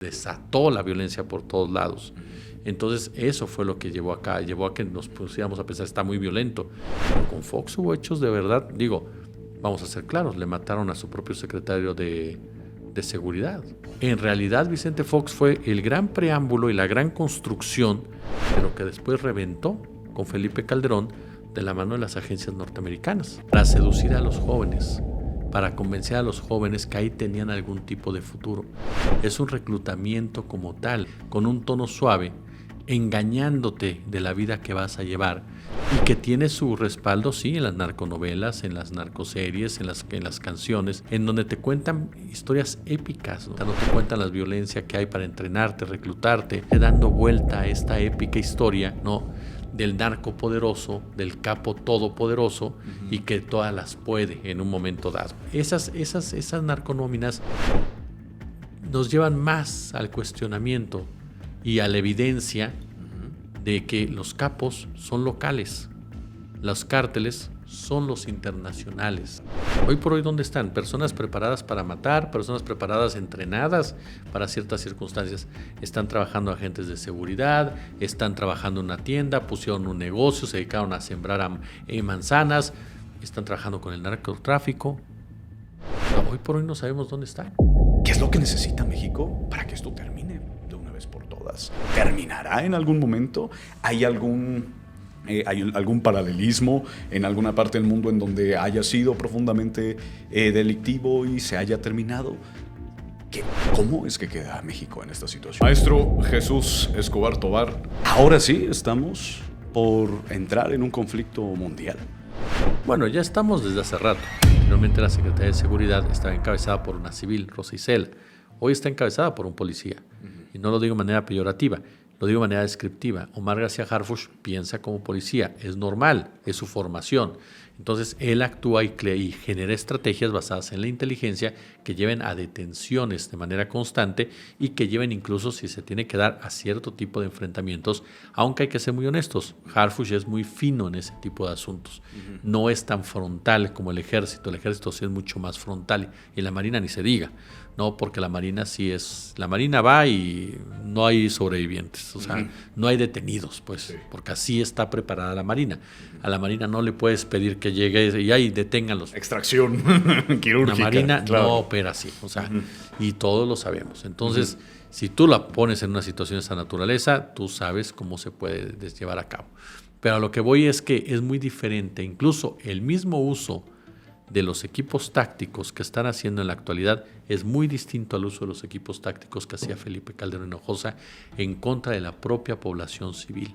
desató la violencia por todos lados. Entonces eso fue lo que llevó a que nos pusiéramos a pensar, está muy violento. Pero con Fox hubo hechos de verdad, vamos a ser claros, le mataron a su propio secretario de seguridad. En realidad Vicente Fox fue el gran preámbulo y la gran construcción de lo que después reventó con Felipe Calderón de la mano de las agencias norteamericanas, para seducir a los jóvenes, para convencer a los jóvenes que ahí tenían algún tipo de futuro. Es un reclutamiento como tal, con un tono suave, engañándote de la vida que vas a llevar y que tiene su respaldo, sí, en las narconovelas, en las narcoseries, en las canciones, en donde te cuentan historias épicas, ¿no? No te cuentan la violencia que hay para entrenarte, reclutarte, dando vuelta a esta épica historia, ¿no?, del narco poderoso, del capo todopoderoso, y que todas las puede en un momento dado. Esas narconóminas nos llevan más al cuestionamiento y a la evidencia de que los capos son locales, los cárteles son los internacionales. Hoy por hoy, ¿dónde están? Personas preparadas para matar, personas preparadas, entrenadas para ciertas circunstancias. Están trabajando agentes de seguridad, están trabajando en una tienda, pusieron un negocio, se dedicaron a sembrar manzanas, están trabajando con el narcotráfico. Hoy por hoy no sabemos dónde están. ¿Qué es lo que necesita México para que esto termine de una vez por todas? ¿Terminará en algún momento? ¿Hay algún paralelismo en alguna parte del mundo en donde haya sido profundamente delictivo y se haya terminado? ¿Cómo es que queda México en esta situación? Maestro Jesús Escobar Tovar, ahora sí estamos por entrar en un conflicto mundial. Bueno, ya estamos desde hace rato. Finalmente la Secretaría de Seguridad estaba encabezada por una civil, Rosa Isela. Hoy está encabezada por un policía. Y no lo digo de manera peyorativa, lo digo de manera descriptiva. Omar García Harfuch piensa como policía, es normal, es su formación. Entonces él actúa y genera estrategias basadas en la inteligencia que lleven a detenciones de manera constante y que lleven incluso, si se tiene que dar, a cierto tipo de enfrentamientos, aunque hay que ser muy honestos, Harfuch es muy fino en ese tipo de asuntos. No es tan frontal como el ejército sí es mucho más frontal, y la Marina ni se diga. No, porque la Marina va y no hay sobrevivientes, o sea, no hay detenidos, pues, sí, porque así está preparada la Marina. A la Marina no le puedes pedir que llegue y ahí deténganlos. Extracción quirúrgica. La Marina claro, no opera así, o sea, y todos lo sabemos. Entonces, si tú la pones en una situación de esa naturaleza, tú sabes cómo se puede llevar a cabo. Pero a lo que voy es que es muy diferente, incluso el mismo uso de los equipos tácticos que están haciendo en la actualidad es muy distinto al uso de los equipos tácticos que hacía Felipe Calderón Hinojosa en contra de la propia población civil.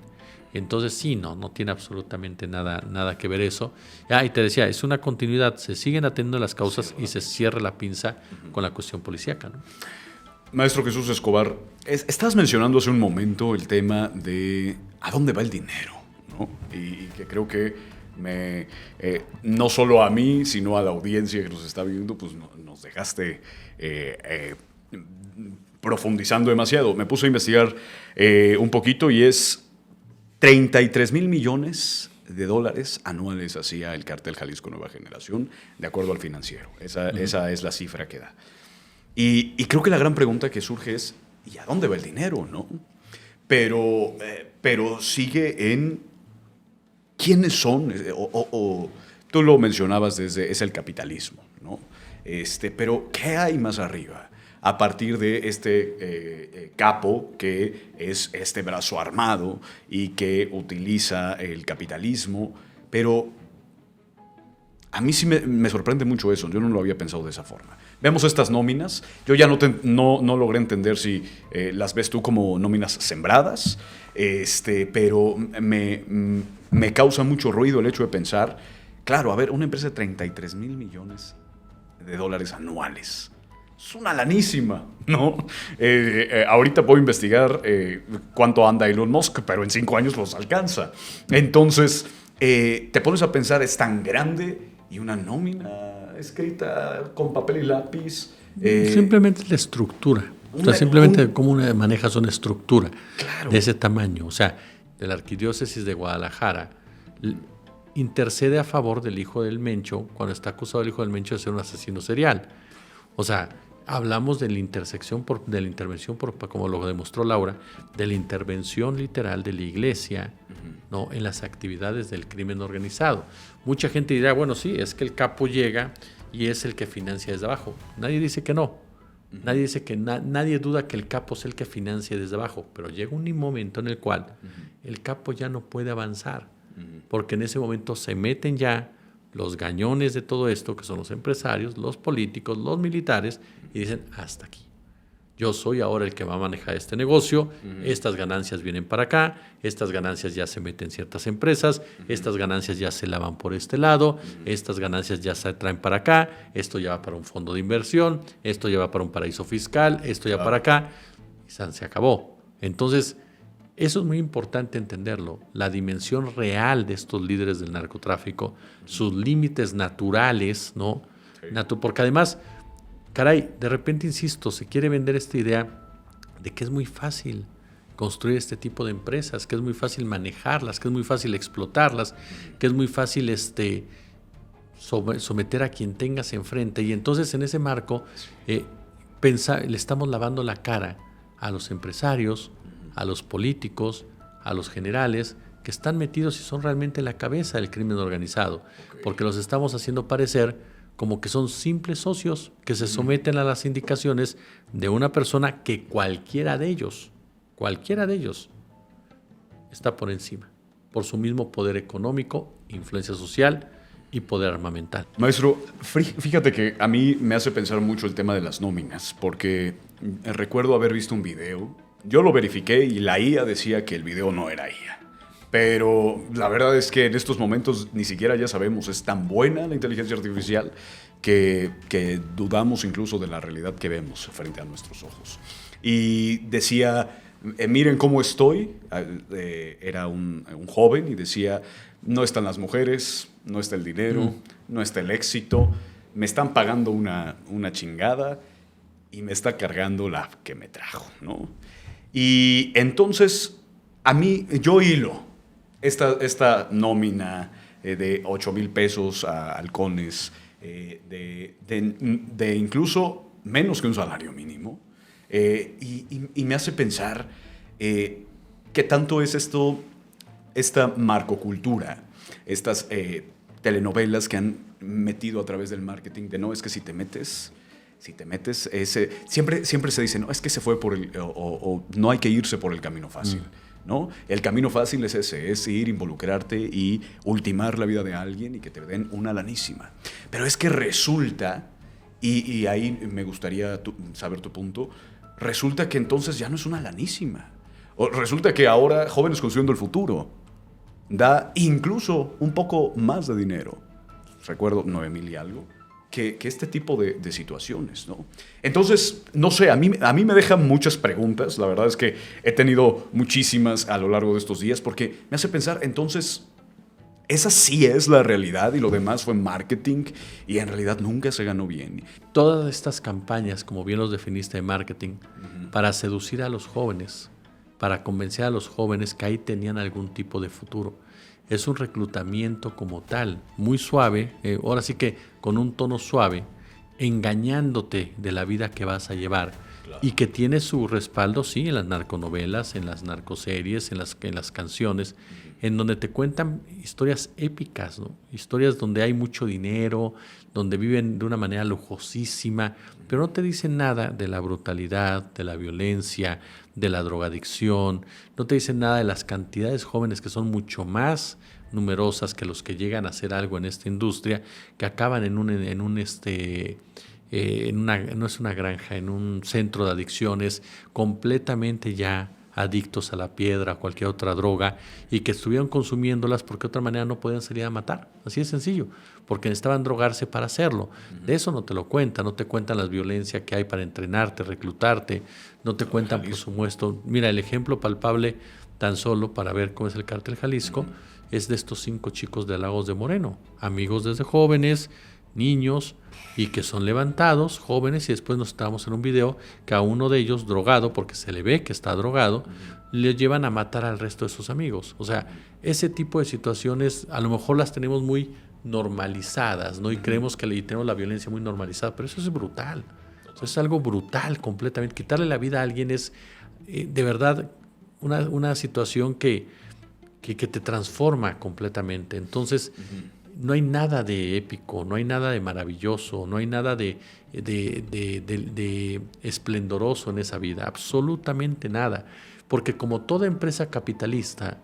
Entonces sí, no tiene absolutamente nada que ver eso. Y te decía, es una continuidad, se siguen atendiendo las causas y se cierra la pinza con la cuestión policíaca, ¿no? Maestro Jesús Escobar, estás mencionando hace un momento el tema de a dónde va el dinero, ¿no? Y que creo que no solo a mí, sino a la audiencia que nos está viendo, pues nos dejaste profundizando demasiado. Me puse a investigar un poquito y es 33 mil millones de dólares anuales hacía el cártel Jalisco Nueva Generación, de acuerdo al Financiero. Esa es la cifra que da. Y creo que la gran pregunta que surge es, ¿y a dónde va el dinero, no? Pero sigue en ¿quiénes son? O tú lo mencionabas es el capitalismo, ¿no? Pero ¿qué hay más arriba? A partir de este capo que es este brazo armado y que utiliza el capitalismo, pero a mí sí me sorprende mucho eso, yo no lo había pensado de esa forma. Vemos estas nóminas, yo ya no logré entender si las ves tú como nóminas sembradas, pero me causa mucho ruido el hecho de pensar, claro, a ver, una empresa de 33 mil millones de dólares anuales, es una lanísima, ¿no? Ahorita puedo investigar cuánto anda Elon Musk, pero en 5 años los alcanza. Entonces, te pones a pensar, es tan grande y una nómina escrita con papel y lápiz. Simplemente la estructura. Simplemente cómo manejas una estructura, claro, de ese tamaño. O sea, la Arquidiócesis de Guadalajara intercede a favor del hijo del Mencho cuando está acusado el hijo del Mencho de ser un asesino serial. O sea, hablamos de la intersección, de la intervención, como lo demostró Laura, de la intervención literal de la iglesia, ¿no?, en las actividades del crimen organizado. Mucha gente dirá, bueno, sí, es que el capo llega y es el que financia desde abajo. Nadie dice que no. Nadie dice que nadie duda que el capo es el que financia desde abajo, pero llega un momento en el cual el capo ya no puede avanzar, porque en ese momento se meten ya los gañones de todo esto, que son los empresarios, los políticos, los militares, y dicen, hasta aquí. Yo soy ahora el que va a manejar este negocio, estas ganancias vienen para acá, estas ganancias ya se meten en ciertas empresas, estas ganancias ya se lavan por este lado, estas ganancias ya se traen para acá, esto ya va para un fondo de inversión, esto ya va para un paraíso fiscal, esto ya para acá, y se acabó. Entonces, eso es muy importante entenderlo, la dimensión real de estos líderes del narcotráfico, sus límites naturales, ¿no? Sí. Porque además, caray, de repente, insisto, se quiere vender esta idea de que es muy fácil construir este tipo de empresas, que es muy fácil manejarlas, que es muy fácil explotarlas, que es muy fácil someter a quien tengas enfrente. Y entonces, en ese marco, le estamos lavando la cara a los empresarios, a los políticos, a los generales, que están metidos y son realmente la cabeza del crimen organizado, porque los estamos haciendo parecer como que son simples socios que se someten a las indicaciones de una persona que cualquiera de ellos está por encima, por su mismo poder económico, influencia social y poder armamental. Maestro, fíjate que a mí me hace pensar mucho el tema de las nóminas, porque recuerdo haber visto un video, yo lo verifiqué y la IA decía que el video no era IA. Pero la verdad es que en estos momentos ni siquiera ya sabemos, es tan buena la inteligencia artificial que dudamos incluso de la realidad que vemos frente a nuestros ojos. Y decía, miren cómo estoy, era un joven y decía, no están las mujeres, no está el dinero, no está el éxito, me están pagando una chingada y me está cargando la que me trajo, ¿no? Y entonces, a mí, yo hilo esta nómina de 8,000 pesos a halcones, de incluso menos que un salario mínimo, y me hace pensar qué tanto es esta marcocultura, estas telenovelas que han metido a través del marketing de no, es que si te metes, siempre se dice, no, es que se fue por o no hay que irse por el camino fácil. ¿No? El camino fácil es ese, es ir, involucrarte y ultimar la vida de alguien y que te den una lanísima. Pero es que resulta, y ahí me gustaría saber tu punto, resulta que entonces ya no es una lanísima. O resulta que ahora Jóvenes Construyendo el Futuro da incluso un poco más de dinero. Recuerdo 9,000 y algo. Que este tipo de situaciones, ¿no? Entonces, no sé, a mí me dejan muchas preguntas. La verdad es que he tenido muchísimas a lo largo de estos días porque me hace pensar, entonces, esa sí es la realidad y lo demás fue marketing y en realidad nunca se ganó bien. Todas estas campañas, como bien los definiste de marketing, para seducir a los jóvenes, para convencer a los jóvenes que ahí tenían algún tipo de futuro. Es un reclutamiento como tal, muy suave, ahora sí que con un tono suave, engañándote de la vida que vas a llevar. Claro. Y que tiene su respaldo, sí, en las narconovelas, en las narcoseries, en las canciones, en donde te cuentan historias épicas, ¿no? Historias donde hay mucho dinero, donde viven de una manera lujosísima, pero no te dicen nada de la brutalidad, de la violencia, de la drogadicción, no te dicen nada de las cantidades jóvenes que son mucho más numerosas que los que llegan a hacer algo en esta industria, que acaban no es una granja, en un centro de adicciones, completamente ya adictos a la piedra, a cualquier otra droga, y que estuvieron consumiéndolas porque de otra manera no podían salir a matar. Así de sencillo, porque necesitaban drogarse para hacerlo. De eso no te lo cuentan, no te cuentan la violencia que hay para entrenarte, reclutarte, no te cuentan, por supuesto. Mira, el ejemplo palpable, tan solo para ver cómo es el Cártel Jalisco, es de estos 5 chicos de Lagos de Moreno, amigos desde jóvenes, niños, y que son levantados, jóvenes, y después nos estábamos en un video que a uno de ellos, drogado, porque se le ve que está drogado, le llevan a matar al resto de sus amigos. O sea, ese tipo de situaciones a lo mejor las tenemos muy normalizadas, ¿no? Y creemos que tenemos la violencia muy normalizada, pero eso es brutal. Eso es algo brutal completamente. Quitarle la vida a alguien es de verdad una situación que te transforma completamente. Entonces, no hay nada de épico, no hay nada de maravilloso, no hay nada de esplendoroso en esa vida, absolutamente nada. Porque como toda empresa capitalista,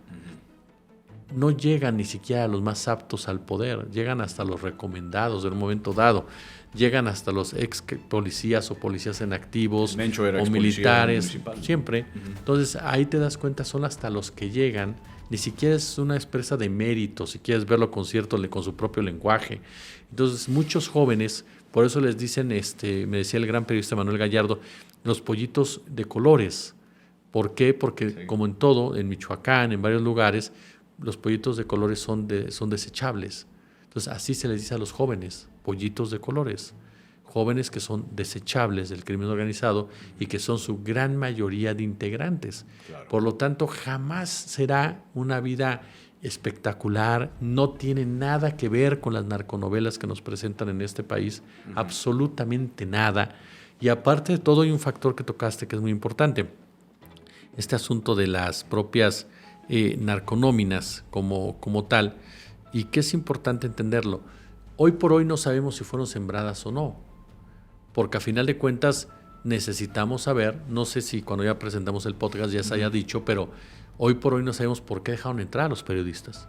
no llegan ni siquiera a los más aptos al poder, llegan hasta los recomendados en un momento dado, llegan hasta los ex policías o policías en activos o militares, municipal. Siempre. Entonces ahí te das cuenta, son hasta los que llegan, ni siquiera es una expresa de mérito, si quieres verlo con su propio lenguaje. Entonces muchos jóvenes, por eso les dicen, me decía el gran periodista Manuel Gallardo, los pollitos de colores. ¿Por qué? Porque como en todo, en Michoacán, en varios lugares, los pollitos de colores son desechables. Entonces así se les dice a los jóvenes, pollitos de colores. Jóvenes que son desechables del crimen organizado y que son su gran mayoría de integrantes. Claro. Por lo tanto, jamás será una vida espectacular, no tiene nada que ver con las narconovelas que nos presentan en este país, absolutamente nada. Y aparte de todo, hay un factor que tocaste que es muy importante. Este asunto de las propias narconóminas como tal, y que es importante entenderlo. Hoy por hoy no sabemos si fueron sembradas o no, porque a final de cuentas necesitamos saber, no sé si cuando ya presentamos el podcast ya se haya dicho, pero hoy por hoy no sabemos por qué dejaron entrar a los periodistas.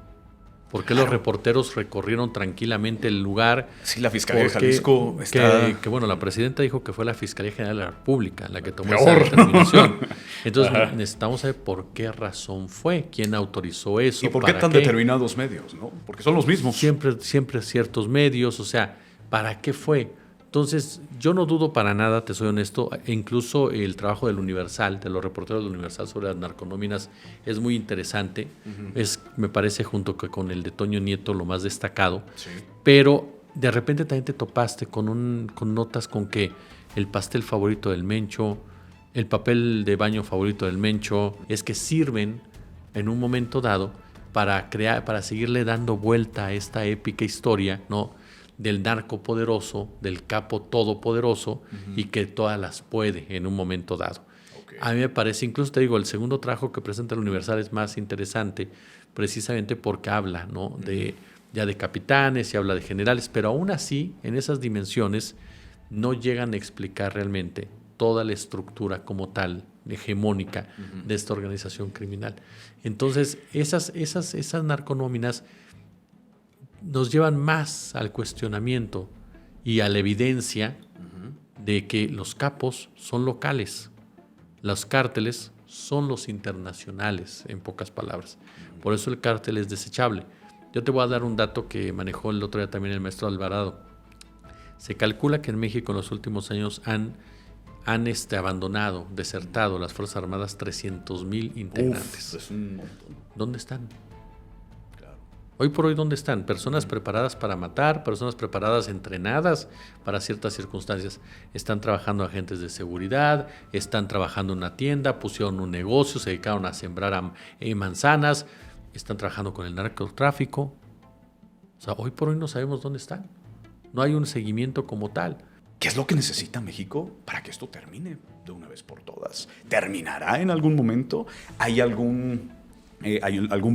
¿Por qué los reporteros recorrieron tranquilamente el lugar? Sí, la Fiscalía de Jalisco está... Que bueno, la presidenta dijo que fue la Fiscalía General de la República la que tomó esa determinación. Entonces necesitamos saber por qué razón fue, quién autorizó eso. ¿Y por qué tan determinados medios? ¿No? Porque son los mismos. Siempre ciertos medios, o sea, ¿para qué fue? Entonces, yo no dudo para nada, te soy honesto, incluso el trabajo del Universal, de los reporteros del Universal sobre las narconóminas es muy interesante. Me parece, junto con el de Toño Nieto, lo más destacado. Sí. Pero de repente también te topaste con notas con que el pastel favorito del Mencho, el papel de baño favorito del Mencho, es que sirven en un momento dado para seguirle dando vuelta a esta épica historia, ¿no?, del narco poderoso, del capo todopoderoso y que todas las puede en un momento dado. Okay. A mí me parece, incluso te digo, el segundo trabajo que presenta el Universal es más interesante precisamente porque habla, ¿no?, ya de capitanes y habla de generales, pero aún así, en esas dimensiones, no llegan a explicar realmente toda la estructura como tal, hegemónica, de esta organización criminal. Entonces, esas narconóminas nos llevan más al cuestionamiento y a la evidencia de que los capos son locales, los cárteles son los internacionales, en pocas palabras. Por eso el cártel es desechable. Yo te voy a dar un dato que manejó el otro día también el maestro Alvarado. Se calcula que en México en los últimos años han abandonado, desertado las Fuerzas Armadas 300,000 integrantes. Es un montón. ¿Dónde están? Hoy por hoy, ¿dónde están? Personas preparadas para matar, personas preparadas, entrenadas para ciertas circunstancias. Están trabajando agentes de seguridad, están trabajando en una tienda, pusieron un negocio, se dedicaron a sembrar manzanas, están trabajando con el narcotráfico. O sea, hoy por hoy no sabemos dónde están. No hay un seguimiento como tal. ¿Qué es lo que necesita México para que esto termine de una vez por todas? ¿Terminará en algún momento? ¿Hay algún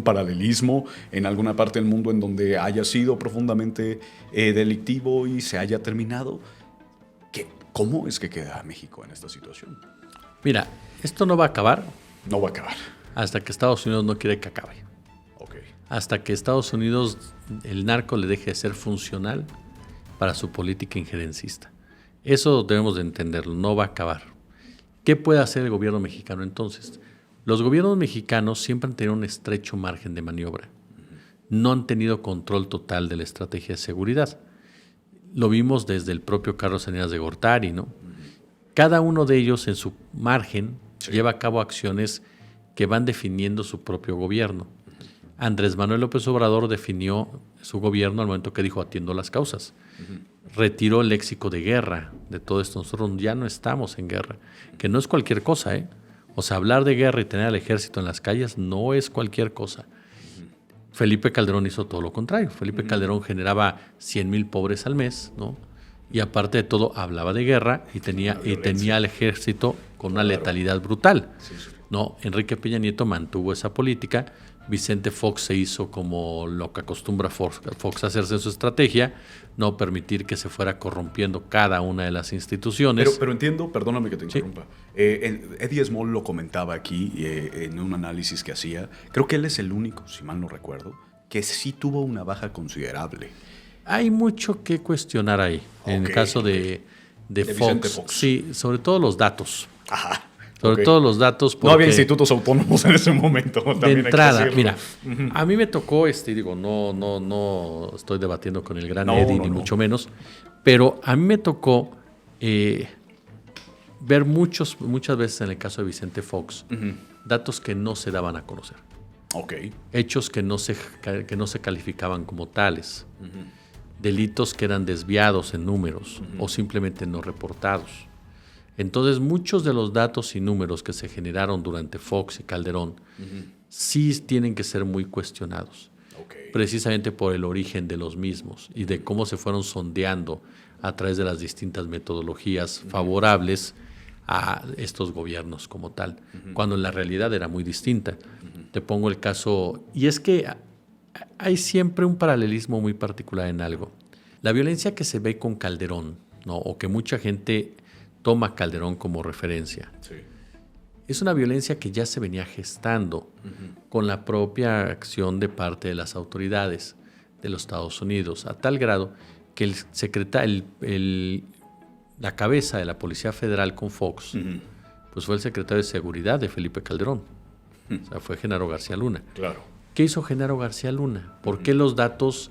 paralelismo en alguna parte del mundo en donde haya sido profundamente delictivo y se haya terminado? ¿Cómo es que queda México en esta situación? Mira, esto no va a acabar. No va a acabar. Hasta que Estados Unidos no quiere que acabe. Okay. Hasta que Estados Unidos, el narco le deje de ser funcional para su política injerencista. Eso debemos de entenderlo, no va a acabar. ¿Qué puede hacer el gobierno mexicano entonces? Los gobiernos mexicanos siempre han tenido un estrecho margen de maniobra. No han tenido control total de la estrategia de seguridad. Lo vimos desde el propio Carlos Salinas de Gortari, ¿no? Cada uno de ellos en su margen lleva a cabo acciones que van definiendo su propio gobierno. Andrés Manuel López Obrador definió su gobierno al momento que dijo atiendo las causas. Retiró el léxico de guerra de todo esto. Nosotros ya no estamos en guerra, que no es cualquier cosa, ¿eh? O sea, hablar de guerra y tener al ejército en las calles no es cualquier cosa. Felipe Calderón hizo todo lo contrario. Felipe Calderón generaba 100,000 pobres al mes, ¿no? Y aparte de todo, hablaba de guerra y tenía al ejército con una Claro. letalidad brutal. Sí, sí. No, Enrique Peña Nieto mantuvo esa política. Vicente Fox se hizo como lo que acostumbra Fox a hacerse en su estrategia, no permitir que se fuera corrompiendo cada una de las instituciones. Pero entiendo, perdóname que te Sí. interrumpa. Eddie Small lo comentaba aquí en un análisis que hacía. Creo que él es el único, si mal no recuerdo, que sí tuvo una baja considerable. Hay mucho que cuestionar ahí. En el Ok, caso ok. de Vicente Fox, Fox. sí, sobre todo los datos. Ajá. Sobre Ok. todo los datos. No había porque institutos autónomos en ese momento. de También hay que entrada, decirlo. mira, a mí me tocó, digo, no estoy debatiendo con el gran No, Eddie, no, ni no. mucho menos, pero a mí me tocó ver muchas veces en el caso de Vicente Fox, datos que no se daban a conocer, Ok. hechos que no se calificaban como tales, delitos que eran desviados en números o simplemente no reportados. Entonces, muchos de los datos y números que se generaron durante Fox y Calderón sí tienen que ser muy cuestionados, Ok. precisamente por el origen de los mismos y de cómo se fueron sondeando a través de las distintas metodologías favorables a estos gobiernos como tal, cuando en la realidad era muy distinta. Te pongo el caso, y es que hay siempre un paralelismo muy particular en algo. La violencia que se ve con Calderón, ¿no? O que mucha gente toma Calderón como referencia, Sí. es una violencia que ya se venía gestando con la propia acción de parte de las autoridades de los Estados Unidos, a tal grado que la cabeza de la Policía Federal con Fox, pues fue el secretario de Seguridad de Felipe Calderón. O sea, fue Genaro García Luna. Claro. ¿Qué hizo Genaro García Luna? ¿Por qué los datos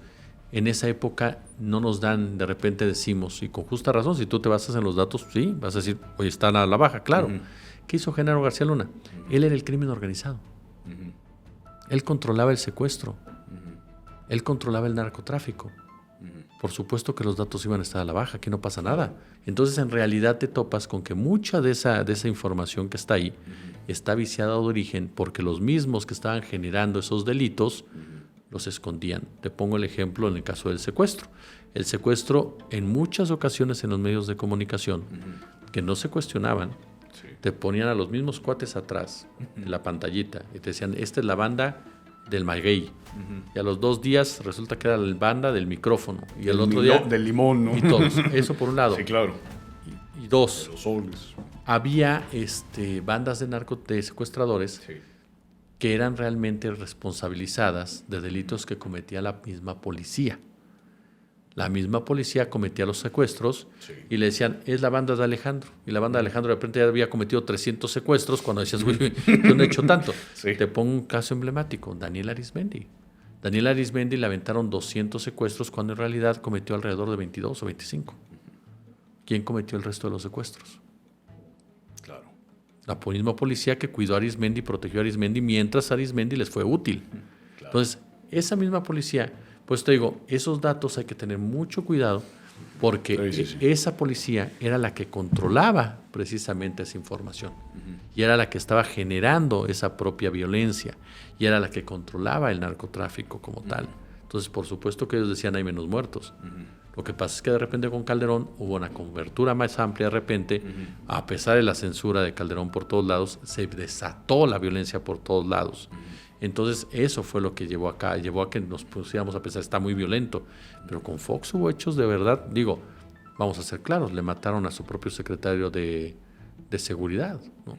en esa época no nos dan, de repente decimos, y con justa razón, si tú te basas en los datos, sí, vas a decir, oye, están a la baja, claro. ¿Qué hizo Genaro García Luna? Él era el crimen organizado. Él controlaba el secuestro. Él controlaba el narcotráfico. Por supuesto que los datos iban a estar a la baja, aquí no pasa nada. Entonces, en realidad te topas con que mucha de esa información que está ahí está viciada de origen porque los mismos que estaban generando esos delitos los escondían. Te pongo el ejemplo en el caso del secuestro. El secuestro, en muchas ocasiones en los medios de comunicación, que no se cuestionaban, Sí. te ponían a los mismos cuates atrás de la pantallita y te decían, esta es la banda del maguey. Y a los 2 días resulta que era la banda del micrófono. Y el otro día... Del limón, ¿no? Y todos. Eso por un lado. Sí, claro. Y 2, Los soles. había bandas de secuestradores Sí. que eran realmente responsabilizadas de delitos que cometía la misma policía. La misma policía cometía los secuestros Sí. y le decían, es la banda de Alejandro. Y la banda de Alejandro de repente ya había cometido 300 secuestros cuando decías, güey, yo no he hecho tanto. Sí. Te pongo un caso emblemático, Daniel Arizmendi. Daniel Arizmendi le aventaron 200 secuestros cuando en realidad cometió alrededor de 22 o 25. ¿Quién cometió el resto de los secuestros? Claro. La misma policía que cuidó a Arizmendi y protegió a Arizmendi mientras a Arizmendi les fue útil. Claro. Entonces, esa misma policía, pues te digo, esos datos hay que tener mucho cuidado porque Sí, sí. esa policía era la que controlaba precisamente esa información y era la que estaba generando esa propia violencia y era la que controlaba el narcotráfico como tal. Entonces, por supuesto que ellos decían hay menos muertos. Lo que pasa es que de repente con Calderón hubo una cobertura más amplia de repente, a pesar de la censura de Calderón por todos lados, se desató la violencia por todos lados. Entonces eso fue lo que llevó a que nos pusiéramos a pensar, está muy violento. Pero con Fox hubo hechos de verdad, digo, vamos a ser claros, le mataron a su propio secretario de seguridad, ¿no?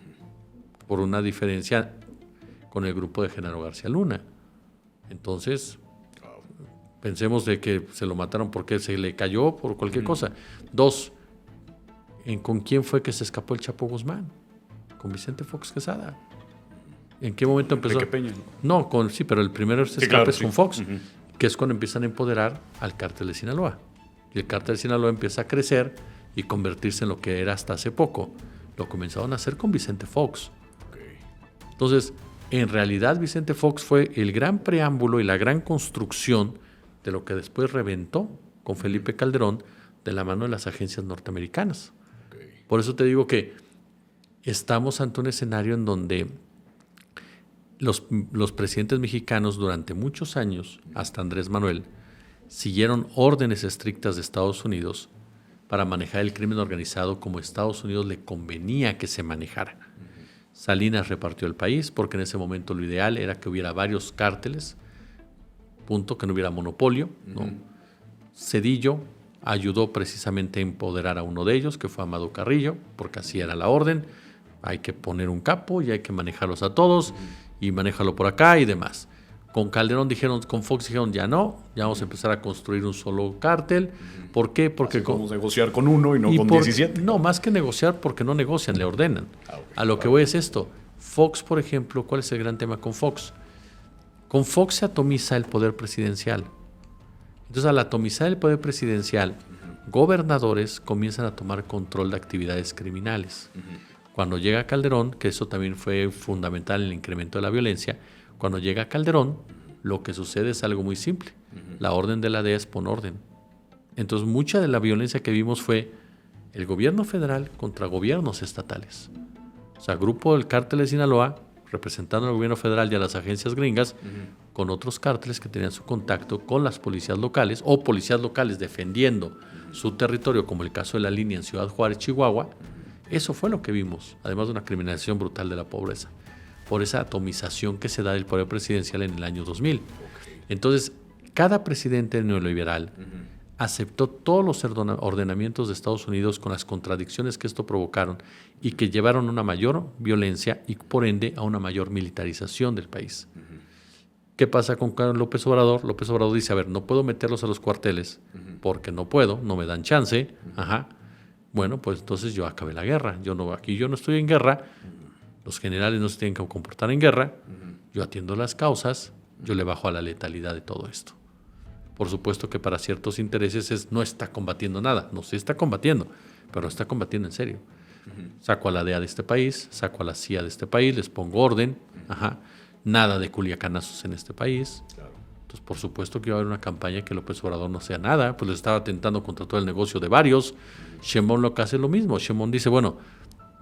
Por una diferencia con el grupo de Genaro García Luna. Entonces, pensemos de que se lo mataron porque se le cayó por cualquier cosa. 2, ¿con quién fue que se escapó el Chapo Guzmán? Con Vicente Fox Quesada. ¿En qué momento empezó? Enrique Peña, ¿no? Sí, pero el primero Sí, claro, es sí. con Fox, que es cuando empiezan a empoderar al cártel de Sinaloa. Y el cártel de Sinaloa empieza a crecer y convertirse en lo que era hasta hace poco. Lo comenzaron a hacer con Vicente Fox. Entonces, en realidad Vicente Fox fue el gran preámbulo y la gran construcción de lo que después reventó con Felipe Calderón de la mano de las agencias norteamericanas. Por eso te digo que estamos ante un escenario en donde los presidentes mexicanos durante muchos años, hasta Andrés Manuel, siguieron órdenes estrictas de Estados Unidos para manejar el crimen organizado como Estados Unidos le convenía que se manejara. Salinas repartió el país porque en ese momento lo ideal era que hubiera varios cárteles, punto, que no hubiera monopolio, ¿no? Zedillo ayudó precisamente a empoderar a uno de ellos, que fue Amado Carrillo, porque así era la orden. Hay que poner un capo y hay que manejarlos a todos y manéjalo por acá y demás. Con Calderón dijeron, con Fox dijeron ya no, ya vamos a empezar a construir un solo cártel. ¿Por qué? Porque vamos a negociar con uno y no con 17. No, más que negociar, porque no negocian, le ordenan. Okay, a lo que voy es esto. Fox, por ejemplo, ¿cuál es el gran tema con Fox? Con Fox se atomiza el poder presidencial. Entonces, al atomizar el poder presidencial, gobernadores comienzan a tomar control de actividades criminales. Cuando llega Calderón, que eso también fue fundamental en el incremento de la violencia, cuando llega Calderón, lo que sucede es algo muy simple. La orden de la DEA es pon orden. Entonces, mucha de la violencia que vimos fue el gobierno federal contra gobiernos estatales. O sea, grupo del cártel de Sinaloa, representando al gobierno federal y a las agencias gringas, con otros cárteles que tenían su contacto con las policías locales, o policías locales defendiendo su territorio, como el caso de la línea en Ciudad Juárez, Chihuahua. Eso fue lo que vimos, además de una criminalización brutal de la pobreza, por esa atomización que se da del poder presidencial en el año 2000. Entonces, cada presidente neoliberal aceptó todos los ordenamientos de Estados Unidos con las contradicciones que esto provocaron y que llevaron a una mayor violencia y, por ende, a una mayor militarización del país. ¿Qué pasa con López Obrador? López Obrador dice, a ver, no puedo meterlos a los cuarteles porque no puedo, no me dan chance. Bueno, pues entonces yo acabé la guerra. Aquí yo no estoy en guerra. Los generales no se tienen que comportar en guerra. Yo atiendo las causas. Yo le bajo a la letalidad de todo esto. Por supuesto que para ciertos intereses no está combatiendo nada. No se está combatiendo, pero no está combatiendo en serio. Saco a la DEA de este país, saco a la CIA de este país, les pongo orden. Nada de culiacanazos en este país. Claro. Entonces, por supuesto que va a haber una campaña que López Obrador no sea nada, pues le estaba atentando contra todo el negocio de varios. Sheinbaum lo que hace es lo mismo. Sheinbaum dice, bueno,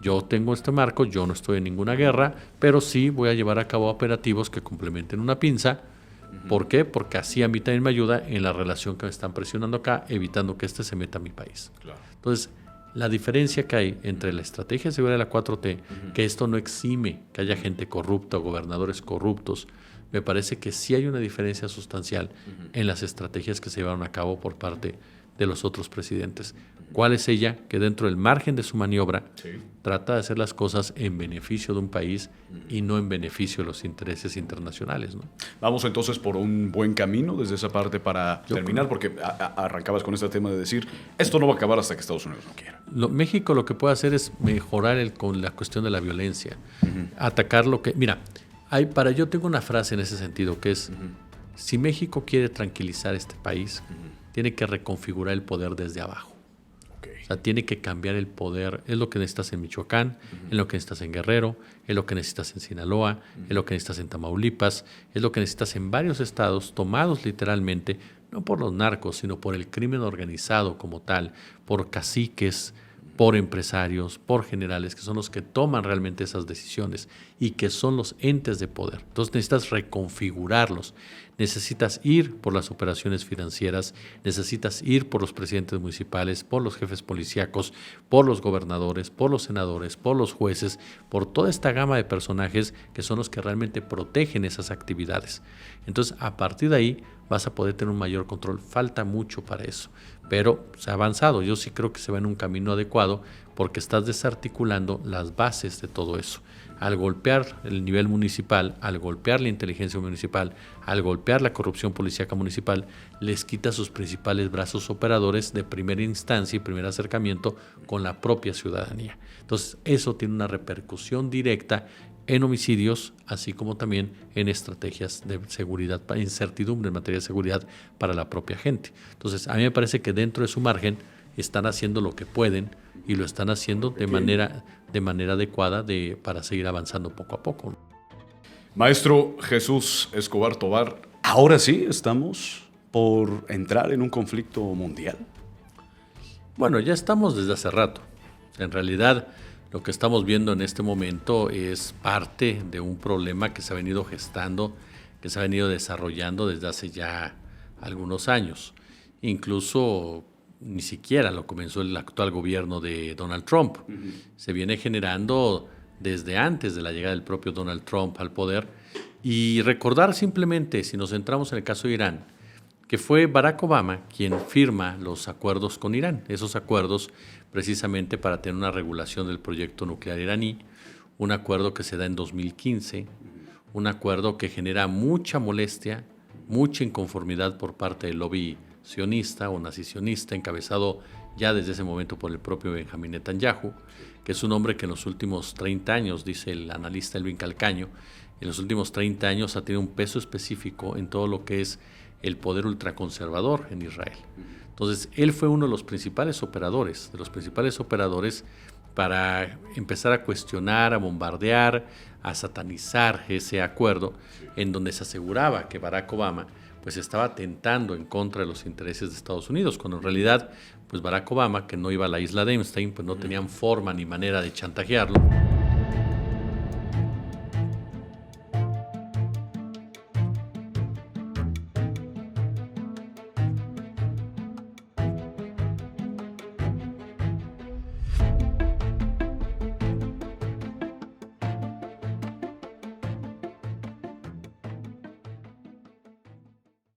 yo tengo este marco, yo no estoy en ninguna guerra, pero sí voy a llevar a cabo operativos que complementen una pinza. ¿Por qué? Porque así a mí también me ayuda en la relación que me están presionando acá, evitando que se meta a mi país. Claro. Entonces, la diferencia que hay entre la estrategia de seguridad de la 4T, que esto no exime que haya gente corrupta o gobernadores corruptos, me parece que sí hay una diferencia sustancial en las estrategias que se llevaron a cabo por parte de los otros presidentes. ¿Cuál es ella? Que dentro del margen de su maniobra trata de hacer las cosas en beneficio de un país y no en beneficio de los intereses internacionales, ¿no? Vamos entonces por un buen camino desde esa parte para terminar, porque arrancabas con este tema de decir, esto no va a acabar hasta que Estados Unidos no quiera. México lo que puede hacer es mejorar con la cuestión de la violencia, atacar lo que... Mira, yo tengo una frase en ese sentido que es, si México quiere tranquilizar este país, tiene que reconfigurar el poder desde abajo. O sea, tiene que cambiar el poder. Es lo que necesitas en Michoacán, es lo que necesitas en Guerrero, es lo que necesitas en Sinaloa, es lo que necesitas en Tamaulipas, es lo que necesitas en varios estados tomados literalmente, no por los narcos, sino por el crimen organizado como tal, por caciques, por empresarios, por generales, que son los que toman realmente esas decisiones y que son los entes de poder. Entonces necesitas reconfigurarlos. Necesitas ir por las operaciones financieras, necesitas ir por los presidentes municipales, por los jefes policíacos, por los gobernadores, por los senadores, por los jueces, por toda esta gama de personajes que son los que realmente protegen esas actividades. Entonces, a partir de ahí vas a poder tener un mayor control. Falta mucho para eso, pero se ha avanzado. Yo sí creo que se va en un camino adecuado porque estás desarticulando las bases de todo eso. Al golpear el nivel municipal, al golpear la inteligencia municipal, al golpear la corrupción policíaca municipal, les quita sus principales brazos operadores de primera instancia y primer acercamiento con la propia ciudadanía. Entonces, eso tiene una repercusión directa en homicidios, así como también en estrategias de seguridad, incertidumbre en materia de seguridad para la propia gente. Entonces, a mí me parece que dentro de su margen están haciendo lo que pueden y lo están haciendo de manera adecuada para seguir avanzando poco a poco. Maestro Jesús Escobar Tovar, ahora sí estamos por entrar en un conflicto mundial. Bueno, ya estamos desde hace rato. En realidad, lo que estamos viendo en este momento es parte de un problema que se ha venido gestando, que se ha venido desarrollando desde hace ya algunos años. Incluso ni siquiera lo comenzó el actual gobierno de Donald Trump. Se viene generando desde antes de la llegada del propio Donald Trump al poder. Y recordar simplemente, si nos centramos en el caso de Irán, que fue Barack Obama quien firma los acuerdos con Irán, esos acuerdos precisamente para tener una regulación del proyecto nuclear iraní, un acuerdo que se da en 2015, un acuerdo que genera mucha molestia, mucha inconformidad por parte del lobby sionista o nazisionista, encabezado ya desde ese momento por el propio Benjamín Netanyahu, que es un hombre que en los últimos 30 años, dice el analista Elvin Calcaño, en los últimos 30 años ha tenido un peso específico en todo lo que es el poder ultraconservador en Israel. Entonces, él fue uno de los principales operadores, para empezar a cuestionar, a bombardear, a satanizar ese acuerdo, en donde se aseguraba que Barack Obama pues estaba atentando en contra de los intereses de Estados Unidos, cuando en realidad pues Barack Obama, que no iba a la isla de Epstein, pues no tenían forma ni manera de chantajearlo.